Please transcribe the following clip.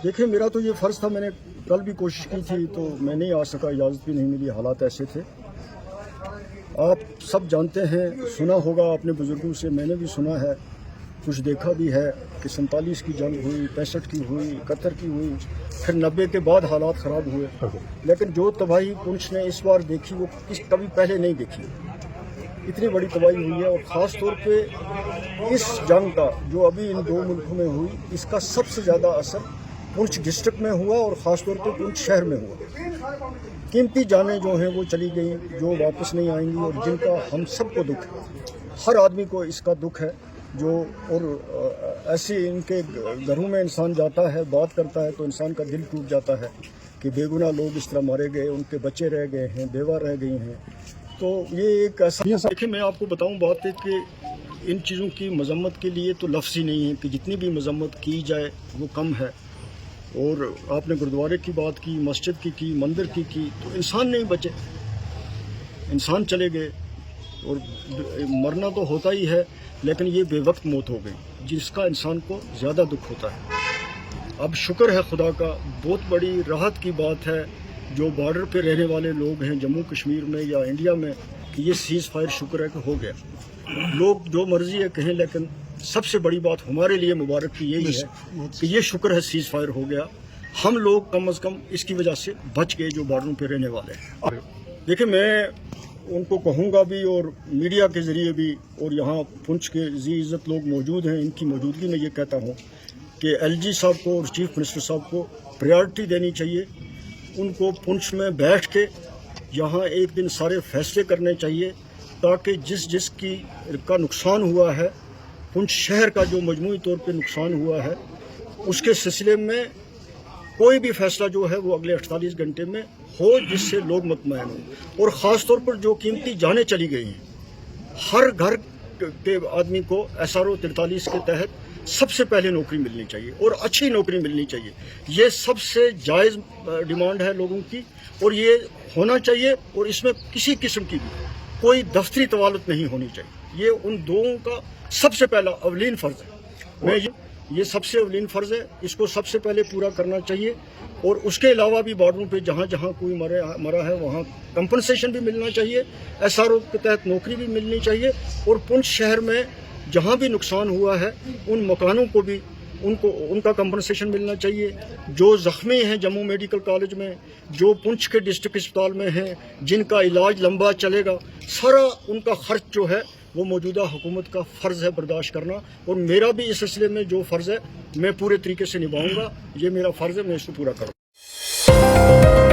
देखिए, मेरा तो ये फ़र्ज़ था, मैंने कल भी कोशिश की थी तो मैं नहीं आ सका, इजाज़त भी नहीं मिली, हालात ऐसे थे। आप सब जानते हैं, सुना होगा आपने बुज़ुर्गों से, मैंने भी सुना है, कुछ देखा भी है कि 47 की जंग हुई, 65 की हुई, 71 की हुई, फिर 90 के बाद हालात ख़राब हुए। लेकिन जो तबाही पुंछ ने इस बार देखी वो कभी पहले नहीं देखी। इतनी बड़ी तबाही हुई है और ख़ास तौर पे इस जंग का जो अभी इन दो मुल्कों में हुई, इसका सबसे ज़्यादा असर पुंछ डिस्ट्रिक्ट में हुआ और ख़ास तौर पे पुंछ शहर में हुआ। कीमती जानें जो हैं वो चली गई, जो वापस नहीं आएंगी और जिनका हम सबको दुख है, हर आदमी को इसका दुख है। जो और ऐसे इनके घरों में इंसान जाता है, बात करता है तो इंसान का दिल टूट जाता है कि बेगुनाह लोग इस तरह मारे गए, उनके बच्चे रह गए हैं, बेवा रह गई हैं। तो ये एक ऐसा, देखिए मैं आपको बताऊं, बात है कि इन चीज़ों की मजम्मत के लिए तो लफ्ज़ ही नहीं है कि जितनी भी मजम्मत की जाए वो कम है। और आपने गुरुद्वारे की बात की, मस्जिद की, मंदिर की, तो इंसान नहीं बचे, इंसान चले गए और मरना तो होता ही है, लेकिन ये बेवक्त मौत हो गई जिसका इंसान को ज़्यादा दुख होता है। अब शुक्र है खुदा का, बहुत बड़ी राहत की बात है जो बॉर्डर पे रहने वाले लोग हैं जम्मू कश्मीर में या इंडिया में, कि ये सीज़ फायर शुक्र है कि हो गया। लोग जो मर्जी है कहें, लेकिन सबसे बड़ी बात हमारे लिए मुबारक की यही है कि ये शुक्र है सीज़ फायर हो गया। हम लोग कम अज़ कम इसकी वजह से बच गए जो बॉर्डरों पे रहने वाले हैं। देखिए, मैं उनको कहूँगा भी और मीडिया के ज़रिए भी, और यहाँ पुंछ के जी इज़्ज़त लोग मौजूद हैं, इनकी मौजूदगी में ये कहता हूँ कि LG साहब को और चीफ मिनिस्टर साहब को प्रायोरिटी देनी चाहिए। उनको पुंछ में बैठ के यहाँ एक दिन सारे फैसले करने चाहिए ताकि जिस का नुकसान हुआ है, पुंछ शहर का जो मजमूई तौर पे नुकसान हुआ है, उसके सिलसिले में कोई भी फैसला जो है वो अगले 48 घंटे में हो जिससे लोग मुतमईन हों। और ख़ास तौर पर जो कीमती जानें चली गई हैं, हर घर के आदमी को SRO 43 के तहत सबसे पहले नौकरी मिलनी चाहिए और अच्छी नौकरी मिलनी चाहिए। ये सबसे जायज़ डिमांड है लोगों की और ये होना चाहिए। और इसमें किसी किस्म की भी कोई दफ्तरी तवालुत नहीं होनी चाहिए। ये उन दोनों का सबसे पहला अवलीन फ़र्ज़ है। ये सबसे अवलीन फ़र्ज़ है, इसको सबसे पहले पूरा करना चाहिए। और उसके अलावा भी बॉर्डरों पे जहाँ जहाँ कोई मरा है वहाँ कंपनसेशन भी मिलना चाहिए, SRO के तहत नौकरी भी मिलनी चाहिए। और पुंछ शहर में जहाँ भी नुकसान हुआ है उन मकानों को भी उनका कंपनसेशन मिलना चाहिए। जो ज़ख्मी हैं जम्मू मेडिकल कॉलेज में, जो पुंछ के डिस्ट्रिक्ट अस्पताल में हैं, जिनका इलाज लंबा चलेगा, सारा उनका खर्च जो है वो मौजूदा हुकूमत का फ़र्ज़ है बर्दाश्त करना। और मेरा भी इस सिलसिले में जो फ़र्ज़ है मैं पूरे तरीके से निभाऊंगा। ये मेरा फ़र्ज़ है, मैं इसको पूरा करूँगा।